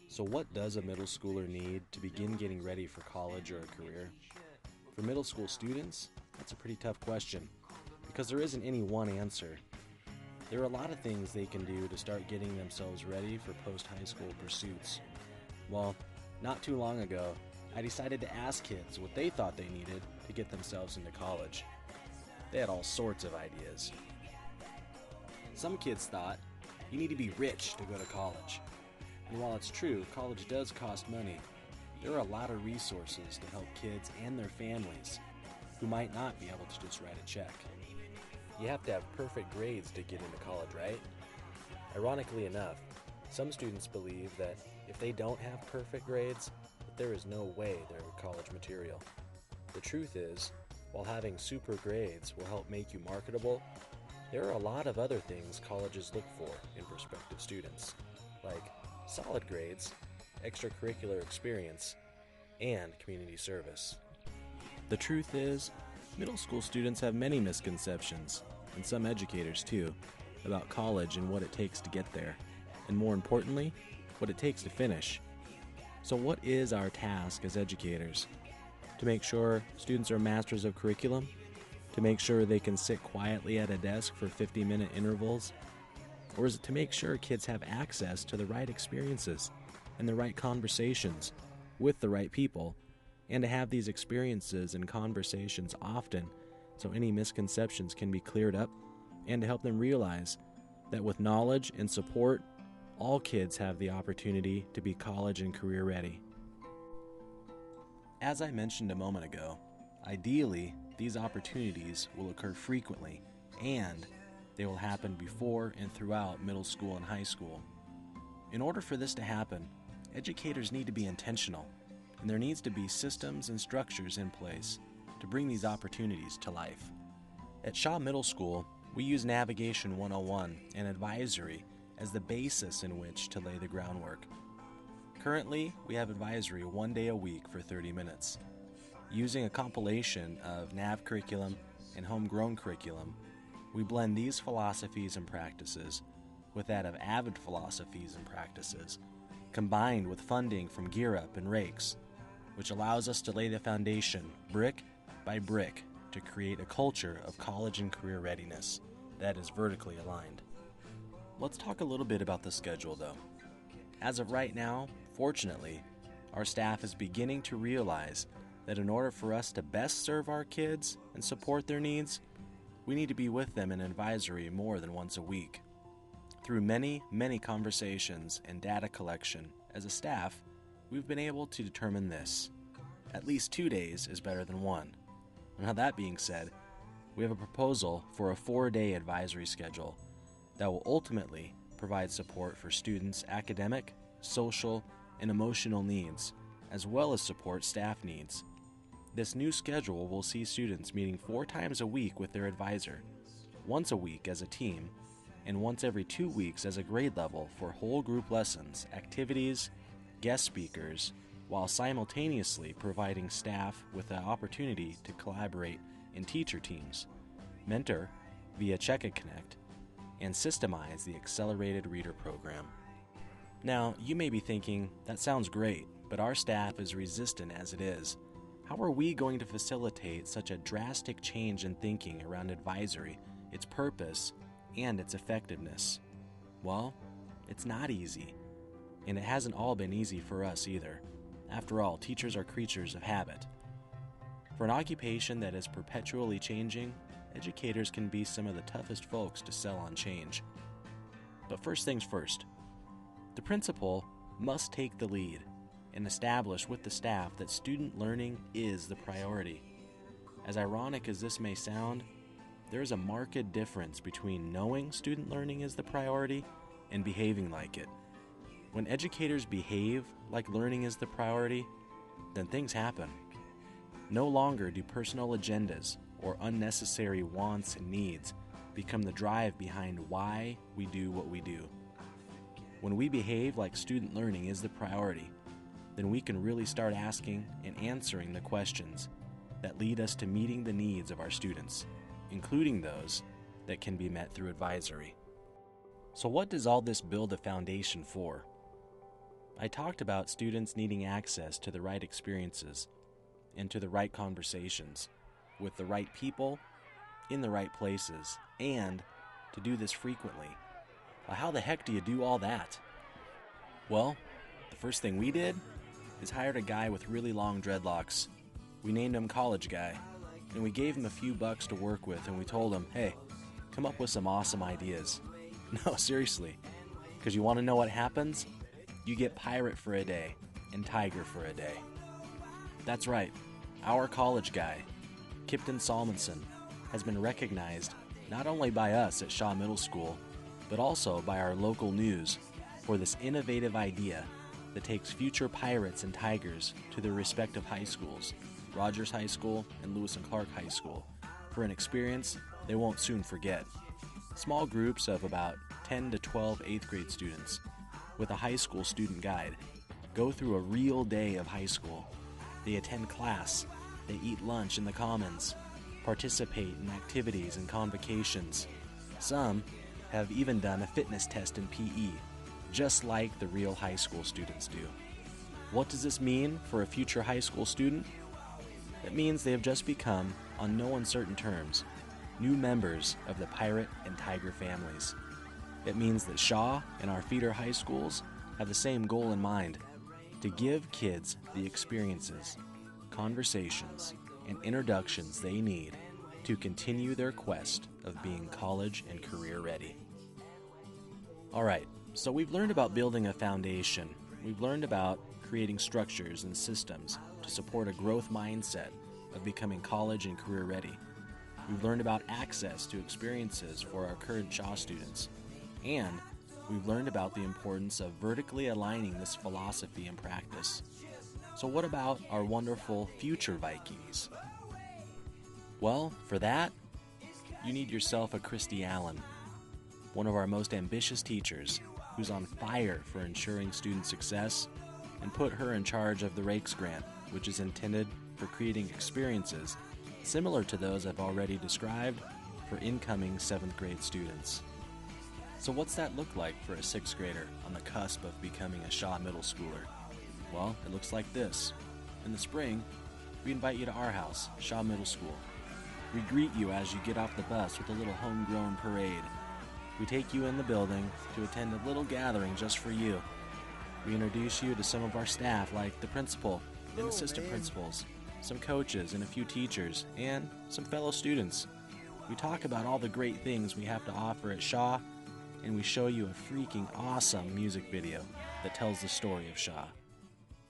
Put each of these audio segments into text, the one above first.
So what does a middle schooler need to begin getting ready for college or a career? For middle school students, that's a pretty tough question because there isn't any one answer. There are a lot of things they can do to start getting themselves ready for post-high school pursuits. Well, not too long ago, I decided to ask kids what they thought they needed to get themselves into college. They had all sorts of ideas. Some kids thought, you need to be rich to go to college. And while it's true, college does cost money, there are a lot of resources to help kids and their families who might not be able to just write a check. You have to have perfect grades to get into college, right? Ironically enough, some students believe that if they don't have perfect grades, that there is no way they're college material. The truth is, while having super grades will help make you marketable, there are a lot of other things colleges look for in prospective students, like solid grades, extracurricular experience, and community service. The truth is, middle school students have many misconceptions, and some educators too, about college and what it takes to get there, and more importantly, what it takes to finish. So what is our task as educators? To make sure students are masters of curriculum? To make sure they can sit quietly at a desk for 50-minute intervals? Or is it to make sure kids have access to the right experiences and the right conversations with the right people, and to have these experiences and conversations often so any misconceptions can be cleared up, and to help them realize that with knowledge and support, all kids have the opportunity to be college and career ready. As I mentioned a moment ago, ideally, these opportunities will occur frequently, and they will happen before and throughout middle school and high school. In order for this to happen, educators need to be intentional, and there needs to be systems and structures in place to bring these opportunities to life. At Shaw Middle School, we use Navigation 101 and advisory as the basis in which to lay the groundwork. Currently, we have advisory 1 day a week for 30 minutes. Using a compilation of NAV curriculum and homegrown curriculum, we blend these philosophies and practices with that of Avid philosophies and practices, combined with funding from Gear Up and Rakes, which allows us to lay the foundation brick by brick to create a culture of college and career readiness that is vertically aligned. Let's talk a little bit about the schedule, though. As of right now, fortunately, our staff is beginning to realize that in order for us to best serve our kids and support their needs, we need to be with them in advisory more than once a week. Through many, many conversations and data collection, as a staff, we've been able to determine this. At least 2 days is better than 1. Now that being said, we have a proposal for a 4-day advisory schedule that will ultimately provide support for students' academic, social, and emotional needs, as well as support staff needs. This new schedule will see students meeting 4 times a week with their advisor, once a week as a team, and once every 2 weeks as a grade level for whole group lessons, activities, guest speakers, while simultaneously providing staff with the opportunity to collaborate in teacher teams, mentor via Check and Connect, and systemize the Accelerated Reader program. Now, you may be thinking, that sounds great, but our staff is resistant as it is. How are we going to facilitate such a drastic change in thinking around advisory, its purpose, and its effectiveness? Well, it's not easy, and it hasn't all been easy for us either. After all, teachers are creatures of habit. For an occupation that is perpetually changing, educators can be some of the toughest folks to sell on change. But first things first, the principal must take the lead and establish with the staff that student learning is the priority. As ironic as this may sound, there is a marked difference between knowing student learning is the priority and behaving like it. When educators behave like learning is the priority, then things happen. No longer do personal agendas or unnecessary wants and needs become the drive behind why we do what we do. When we behave like student learning is the priority, then we can really start asking and answering the questions that lead us to meeting the needs of our students, including those that can be met through advisory. So what does all this build a foundation for? I talked about students needing access to the right experiences and to the right conversations with the right people in the right places, and to do this frequently. Well, how the heck do you do all that? Well, the first thing we did is hired a guy with really long dreadlocks. We named him College Guy, and we gave him a few bucks to work with, and we told him, hey, come up with some awesome ideas. No, seriously, because you want to know what happens? You get pirate for a day and tiger for a day. That's right, our College Guy, Kipton Salmonson, has been recognized not only by us at Shaw Middle School, but also by our local news for this innovative idea that takes future pirates and tigers to their respective high schools, Rogers High School and Lewis and Clark High School, for an experience they won't soon forget. Small groups of about 10 to 12 8th grade students with a high school student guide go through a real day of high school. They attend class, they eat lunch in the commons, participate in activities and convocations. Some have even done a fitness test in PE, just like the real high school students do. What does this mean for a future high school student? It means they have just become, on no uncertain terms, new members of the pirate and tiger families. It means that Shaw and our feeder high schools have the same goal in mind: to give kids the experiences, conversations, and introductions they need to continue their quest of being college and career ready. Alright, so we've learned about building a foundation. We've learned about creating structures and systems to support a growth mindset of becoming college and career ready. We've learned about access to experiences for our current Shaw students. And we've learned about the importance of vertically aligning this philosophy in practice. So what about our wonderful future Vikings? Well, for that, you need yourself a Christy Allen, one of our most ambitious teachers who's on fire for ensuring student success, and put her in charge of the Rakes Grant, which is intended for creating experiences similar to those I've already described for incoming 7th grade students. So what's that look like for a 6th grader on the cusp of becoming a Shaw Middle Schooler? Well, it looks like this. In the spring, we invite you to our house, Shaw Middle School. We greet you as you get off the bus with a little homegrown parade. We take you in the building to attend a little gathering just for you. We introduce you to some of our staff, like the principal and assistant principals, some coaches and a few teachers, and some fellow students. We talk about all the great things we have to offer at Shaw, and we show you a freaking awesome music video that tells the story of Shaw.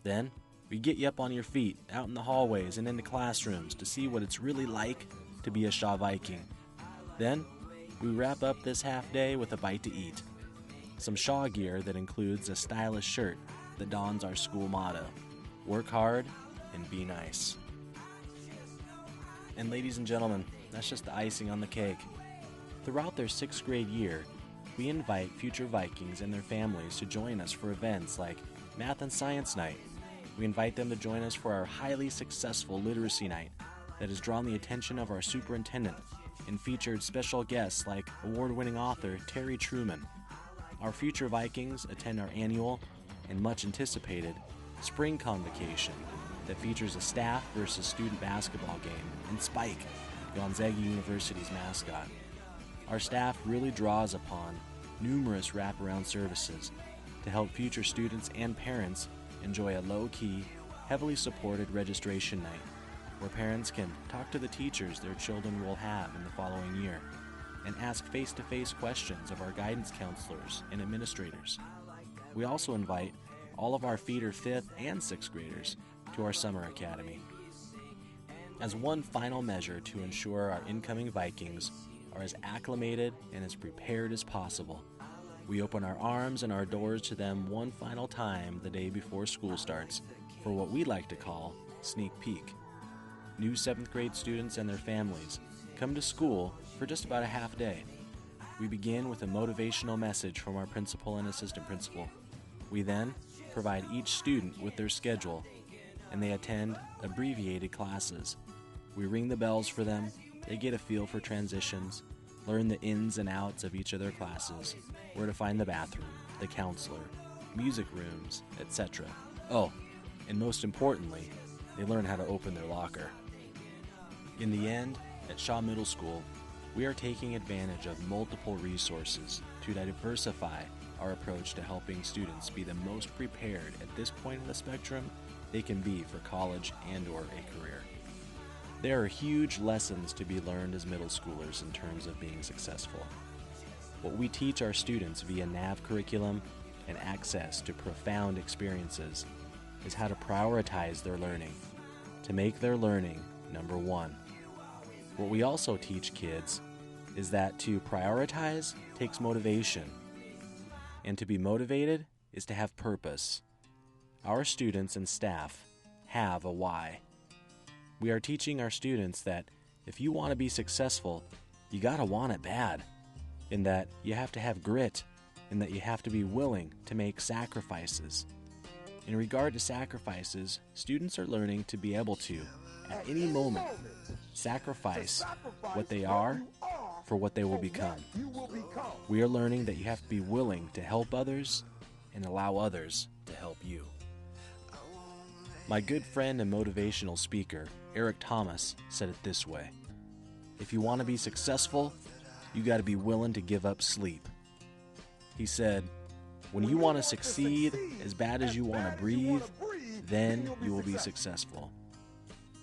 Then, we get you up on your feet, out in the hallways and into classrooms to see what it's really like to be a Shaw Viking. Then, we wrap up this half day with a bite to eat. Some Shaw gear that includes a stylish shirt that dons our school motto: work hard and be nice. And ladies and gentlemen, that's just the icing on the cake. Throughout their 6th grade year, we invite future Vikings and their families to join us for events like Math and Science Night. We invite them to join us for our highly successful Literacy Night that has drawn the attention of our superintendent and featured special guests like award-winning author Terry Truman. Our future Vikings attend our annual and much anticipated Spring Convocation that features a staff versus student basketball game in Spike, Gonzaga University's mascot. Our staff really draws upon numerous wraparound services to help future students and parents enjoy a low-key, heavily supported registration night where parents can talk to the teachers their children will have in the following year and ask face-to-face questions of our guidance counselors and administrators. We also invite all of our feeder 5th and 6th graders to our summer academy. As one final measure to ensure our incoming Vikings are as acclimated and as prepared as possible, we open our arms and our doors to them one final time the day before school starts for what we like to call sneak peek. New 7th grade students and their families come to school for just about a half day. We begin with a motivational message from our principal and assistant principal. We then provide each student with their schedule, and they attend abbreviated classes. We ring the bells for them, they get a feel for transitions, learn the ins and outs of each of their classes, where to find the bathroom, the counselor, music rooms, etc. Oh, and most importantly, they learn how to open their locker. In the end, at Shaw Middle School, we are taking advantage of multiple resources to diversify our approach to helping students be the most prepared at this point in the spectrum they can be for college and/or a career. There are huge lessons to be learned as middle schoolers in terms of being successful. What we teach our students via NAV curriculum and access to profound experiences is how to prioritize their learning, to make their learning number one. What we also teach kids is that to prioritize takes motivation, and to be motivated is to have purpose. Our students and staff have a why. We are teaching our students that if you want to be successful, you gotta want it bad, in that you have to have grit, and that you have to be willing to make sacrifices. In regard to sacrifices, students are learning to be able to, at any moment, sacrifice what they are for what they will become. We are learning that you have to be willing to help others and allow others to help you. My good friend and motivational speaker, Eric Thomas, said it this way: if you want to be successful, you got to be willing to give up sleep. He said, when you want to succeed as bad as you want to breathe, then you will be successful.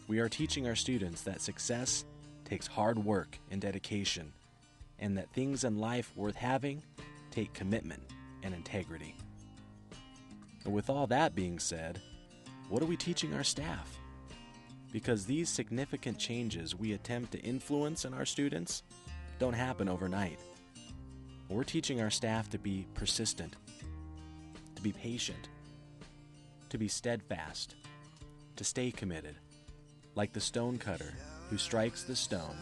We are teaching our students that success takes hard work and dedication, and that things in life worth having take commitment and integrity. And with all that being said, what are we teaching our staff? Because these significant changes we attempt to influence in our students don't happen overnight. We're teaching our staff to be persistent, to be patient, to be steadfast, to stay committed, like the stone cutter who strikes the stone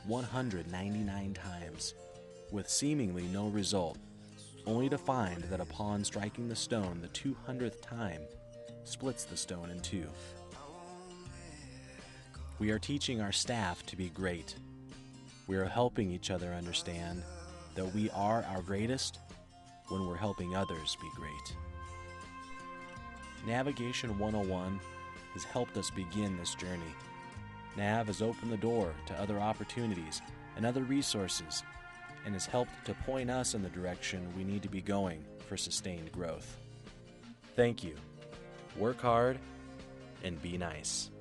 199 times with seemingly no result, only to find that upon striking the stone the 200th time, splits the stone in two. We are teaching our staff to be great. We are helping each other understand that we are our greatest when we're helping others be great. Navigation 101 has helped us begin this journey. NAV has opened the door to other opportunities and other resources, and has helped to point us in the direction we need to be going for sustained growth. Thank you. Work hard and be nice.